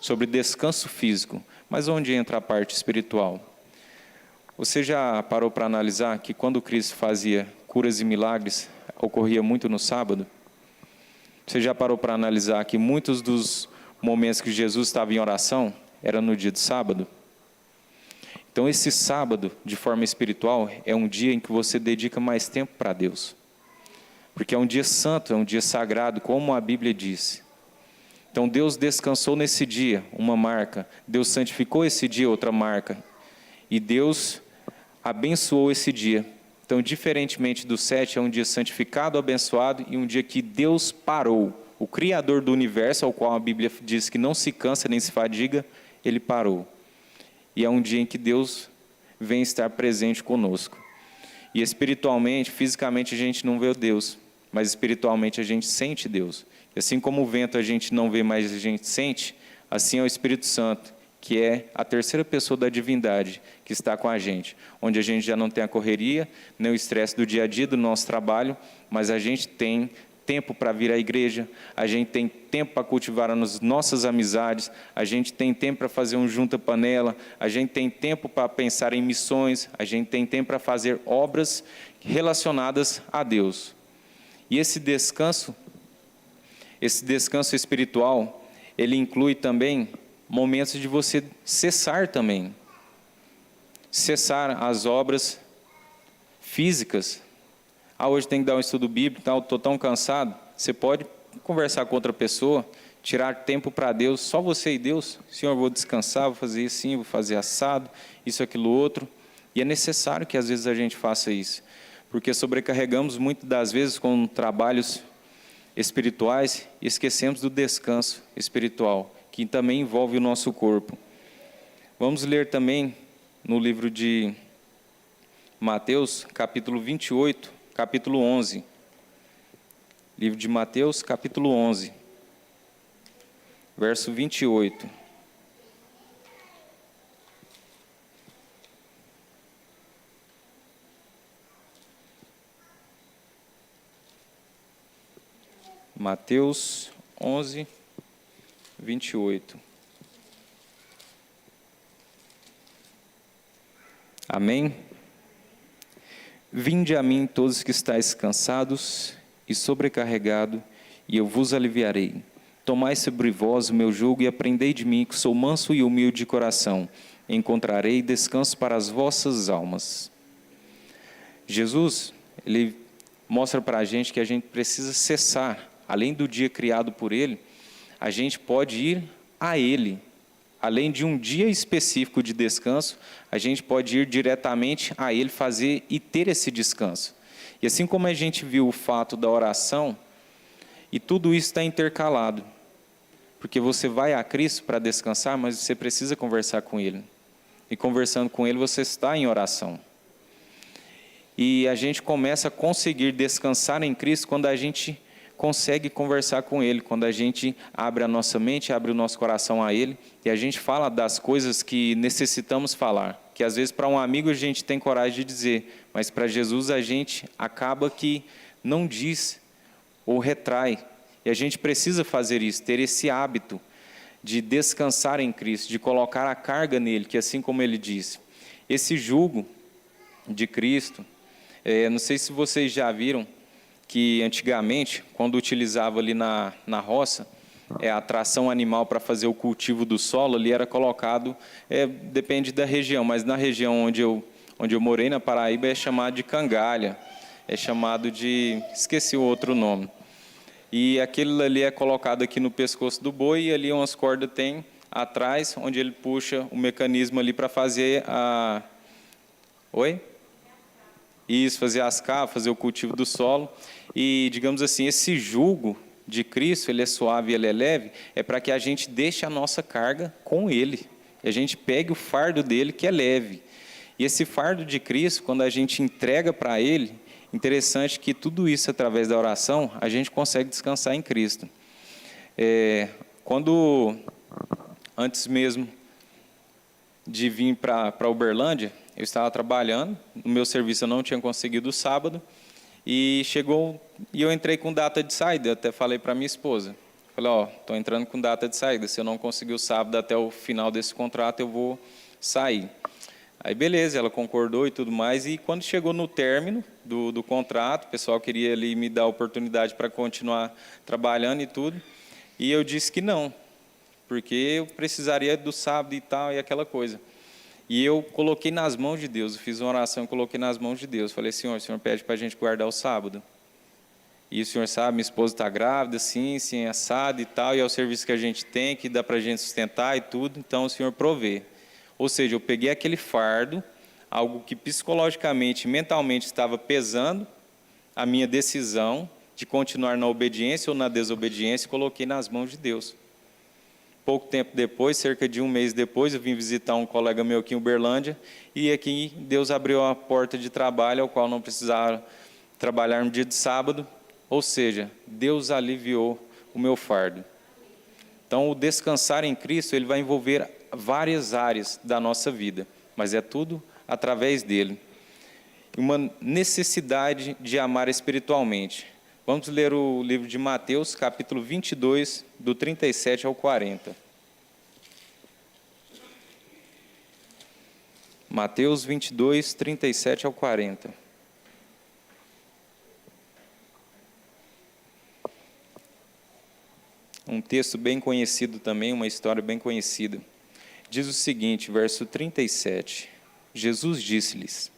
sobre descanso físico, mas onde entra a parte espiritual? Você já parou para analisar que quando Cristo fazia curas e milagres, ocorria muito no sábado? Você já parou para analisar que muitos dos momentos que Jesus estava em oração era no dia de sábado? Então esse sábado, de forma espiritual, é um dia em que você dedica mais tempo para Deus, porque é um dia santo, é um dia sagrado, como a Bíblia diz. Então Deus descansou nesse dia, uma marca. Deus santificou esse dia, outra marca. E Deus abençoou esse dia. Então, diferentemente do 7, é um dia santificado, abençoado, e um dia que Deus parou. O Criador do universo, ao qual a Bíblia diz que não se cansa nem se fadiga, ele parou. E é um dia em que Deus vem estar presente conosco. E espiritualmente, fisicamente, a gente não vê o Deus, mas espiritualmente a gente sente Deus. E assim como o vento a gente não vê, mas a gente sente, assim é o Espírito Santo, que é a terceira pessoa da divindade que está com a gente, onde a gente já não tem a correria, nem o estresse do dia a dia do nosso trabalho, mas a gente tem tempo para vir à igreja, a gente tem tempo para cultivar as nossas amizades, a gente tem tempo para fazer um junta-panela, a gente tem tempo para pensar em missões, a gente tem tempo para fazer obras relacionadas a Deus. E esse descanso esse descanso espiritual, ele inclui também momentos de você cessar também. Cessar as obras físicas. Hoje tem que dar um estudo bíblico, estou tão cansado. Você pode conversar com outra pessoa, tirar tempo para Deus, só você e Deus. Senhor, vou descansar, vou fazer isso sim, vou fazer assado, isso, aquilo, outro. E é necessário que às vezes a gente faça isso, porque sobrecarregamos muitas das vezes com trabalhos espirituais e esquecemos do descanso espiritual, que também envolve o nosso corpo. Vamos ler também no livro de Mateus, capítulo 28, capítulo 11. Livro de Mateus, capítulo 11, verso 28. Mateus 11, 28. Amém? Vinde a mim todos que estáis cansados e sobrecarregados, e eu vos aliviarei. Tomai sobre vós o meu jugo e aprendei de mim, que sou manso e humilde de coração. Encontrarei descanso para as vossas almas. Jesus, ele mostra para a gente que a gente precisa cessar. Além do dia criado por Ele, a gente pode ir a Ele. Além de um dia específico de descanso, a gente pode ir diretamente a Ele fazer e ter esse descanso. E assim como a gente viu o fato da oração, e tudo isso está intercalado. Porque você vai a Cristo para descansar, mas você precisa conversar com Ele. E conversando com Ele, você está em oração. E a gente começa a conseguir descansar em Cristo quando a gente consegue conversar com Ele, quando a gente abre a nossa mente, abre o nosso coração a Ele, e a gente fala das coisas que necessitamos falar, que às vezes para um amigo a gente tem coragem de dizer, mas para Jesus a gente acaba que não diz ou retrai, e a gente precisa fazer isso, ter esse hábito de descansar em Cristo, de colocar a carga nele, que assim como Ele disse, esse jugo de Cristo, não sei se vocês já viram, que antigamente, quando utilizava ali na roça, a tração animal para fazer o cultivo do solo, ali era colocado, depende da região, mas na região onde eu morei, na Paraíba, é chamado de cangalha, é chamado de, esqueci o outro nome. E aquele ali é colocado aqui no pescoço do boi, e ali umas cordas tem atrás, onde ele puxa o mecanismo ali para fazer a... Oi? Isso, fazer as cavas, fazer o cultivo do solo. E, digamos assim, esse jugo de Cristo, ele é suave, ele é leve, é para que a gente deixe a nossa carga com Ele. E a gente pegue o fardo dele, que é leve. E esse fardo de Cristo, quando a gente entrega para Ele, interessante que tudo isso, através da oração, a gente consegue descansar em Cristo. Antes mesmo de vir para Uberlândia, eu estava trabalhando, no meu serviço eu não tinha conseguido o sábado, e eu entrei com data de saída, eu até falei para minha esposa, falei, estou entrando com data de saída, se eu não conseguir o sábado até o final desse contrato, eu vou sair. Aí beleza, ela concordou e tudo mais, e quando chegou no término do contrato, o pessoal queria ali me dar a oportunidade para continuar trabalhando e tudo, e eu disse que não, porque eu precisaria do sábado e tal, e aquela coisa. E eu coloquei nas mãos de Deus, eu fiz uma oração e coloquei nas mãos de Deus. Falei, Senhor, o Senhor pede para a gente guardar o sábado. E o Senhor sabe, minha esposa está grávida, sim, assado e tal, e é o serviço que a gente tem, que dá para a gente sustentar e tudo, então o Senhor provê. Ou seja, eu peguei aquele fardo, algo que psicologicamente, mentalmente estava pesando, a minha decisão de continuar na obediência ou na desobediência, e coloquei nas mãos de Deus. Pouco tempo depois, cerca de um mês depois, eu vim visitar um colega meu aqui em Uberlândia, e aqui Deus abriu a porta de trabalho, ao qual não precisava trabalhar no dia de sábado, ou seja, Deus aliviou o meu fardo. Então, o descansar em Cristo, ele vai envolver várias áreas da nossa vida, mas é tudo através dele. Uma necessidade de amar espiritualmente. Vamos ler o livro de Mateus, capítulo 22, do 37 ao 40. Mateus 22, 37 ao 40. um texto bem conhecido também, uma história bem conhecida. Diz o seguinte, verso 37. Jesus disse-lhes: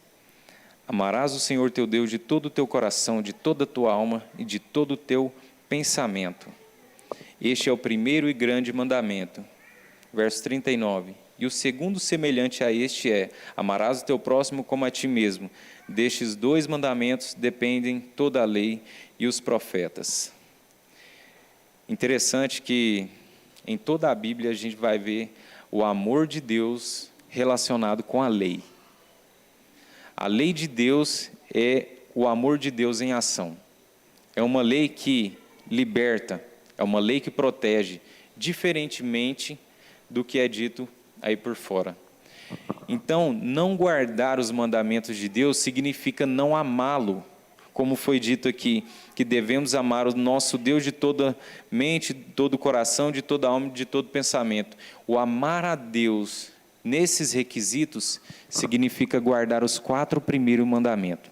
amarás o Senhor teu Deus de todo o teu coração, de toda a tua alma e de todo o teu pensamento. Este é o primeiro e grande mandamento. Verso 39. E o segundo semelhante a este é: amarás o teu próximo como a ti mesmo. Destes 2 mandamentos dependem toda a lei e os profetas. Interessante que em toda a Bíblia a gente vai ver o amor de Deus relacionado com a lei. A lei de Deus é o amor de Deus em ação. É uma lei que liberta, é uma lei que protege, diferentemente do que é dito aí por fora. Então, não guardar os mandamentos de Deus significa não amá-lo, como foi dito aqui, que devemos amar o nosso Deus de toda mente, de todo coração, de toda alma, de todo pensamento. O amar a Deus nesses requisitos significa guardar os 4 primeiros mandamentos,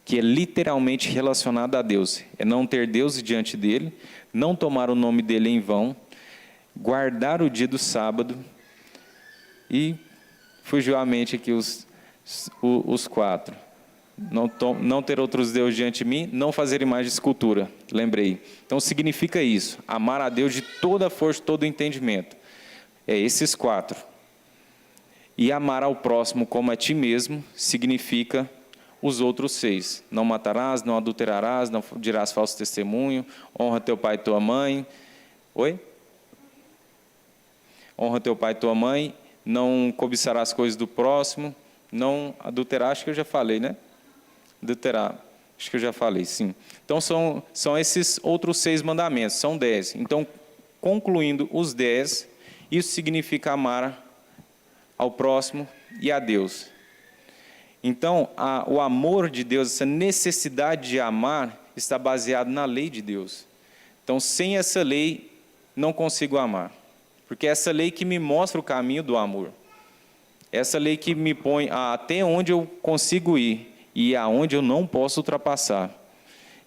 que é literalmente relacionado a Deus. É não ter Deus diante dele, não tomar o nome dele em vão, guardar o dia do sábado e fugiu à mente aqui os 4. Não ter outros deuses diante de mim, não fazer imagem de escultura. Lembrei. Então significa isso, amar a Deus de toda a força, todo o entendimento. É esses 4. E amar ao próximo como a ti mesmo significa os outros 6. Não matarás, não adulterarás, não dirás falso testemunho, honra teu pai e tua mãe. Oi? Honra teu pai e tua mãe, não cobiçarás coisas do próximo, não adulterar, acho que eu já falei, né? Adulterar, acho que eu já falei, sim. Então, são esses outros 6 mandamentos, são 10. Então, concluindo os 10, isso significa amar ao próximo e a Deus. Então, o amor de Deus, essa necessidade de amar, está baseado na lei de Deus. Então, sem essa lei, não consigo amar. Porque é essa lei que me mostra o caminho do amor. Essa lei que me põe até onde eu consigo ir e aonde eu não posso ultrapassar.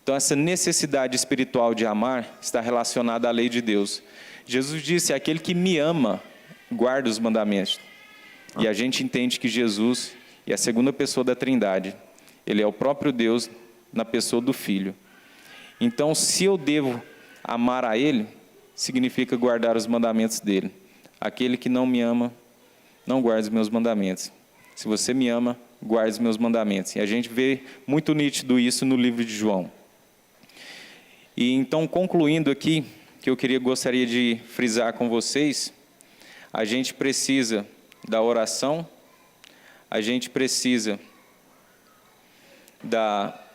Então, essa necessidade espiritual de amar está relacionada à lei de Deus. Jesus disse: aquele que me ama, guarda os mandamentos. E a gente entende que Jesus é a segunda pessoa da Trindade. Ele é o próprio Deus na pessoa do Filho. Então, se eu devo amar a Ele, significa guardar os mandamentos dele. Aquele que não me ama, não guarda os meus mandamentos. Se você me ama, guarde os meus mandamentos. E a gente vê muito nítido isso no livro de João. E então, concluindo aqui, que eu gostaria de frisar com vocês, a gente precisa da oração, a gente precisa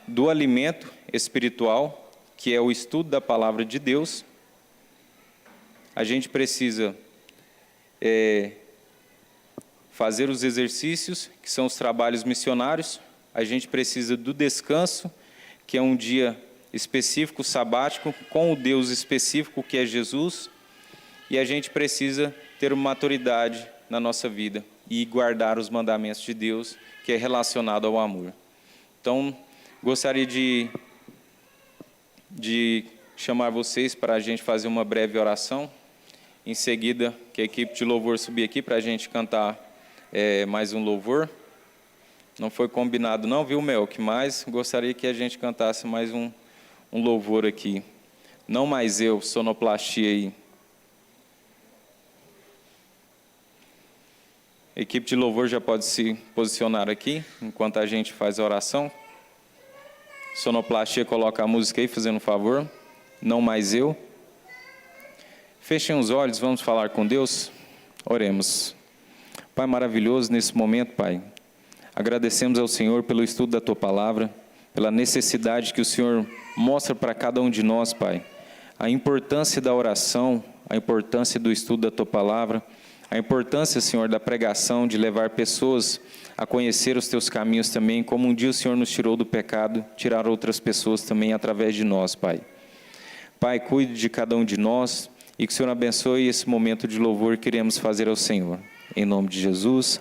do alimento espiritual, que é o estudo da palavra de Deus. A gente precisa fazer os exercícios, que são os trabalhos missionários. A gente precisa do descanso, que é um dia específico, sabático, com o Deus específico, que é Jesus. E a gente precisa ter uma maturidade na nossa vida e guardar os mandamentos de Deus, que é relacionado ao amor. Então, gostaria de chamar vocês para a gente fazer uma breve oração. Em seguida, que a equipe de louvor subir aqui para a gente cantar mais um louvor. Não foi combinado não, viu, Melk? Mas gostaria que a gente cantasse mais um louvor aqui. Não mais eu, sonoplastia aí. A equipe de louvor já pode se posicionar aqui, enquanto a gente faz a oração. Sonoplastia, coloca a música aí, fazendo um favor. Não mais eu. Fechem os olhos, vamos falar com Deus. Oremos. Pai maravilhoso, nesse momento, Pai, agradecemos ao Senhor pelo estudo da Tua Palavra, pela necessidade que o Senhor mostra para cada um de nós, Pai. A importância da oração, a importância do estudo da Tua Palavra, a importância, Senhor, da pregação, de levar pessoas a conhecer os Teus caminhos também, como um dia o Senhor nos tirou do pecado, tirar outras pessoas também através de nós, Pai. Pai, cuide de cada um de nós, e que o Senhor abençoe esse momento de louvor que queremos fazer ao Senhor. Em nome de Jesus.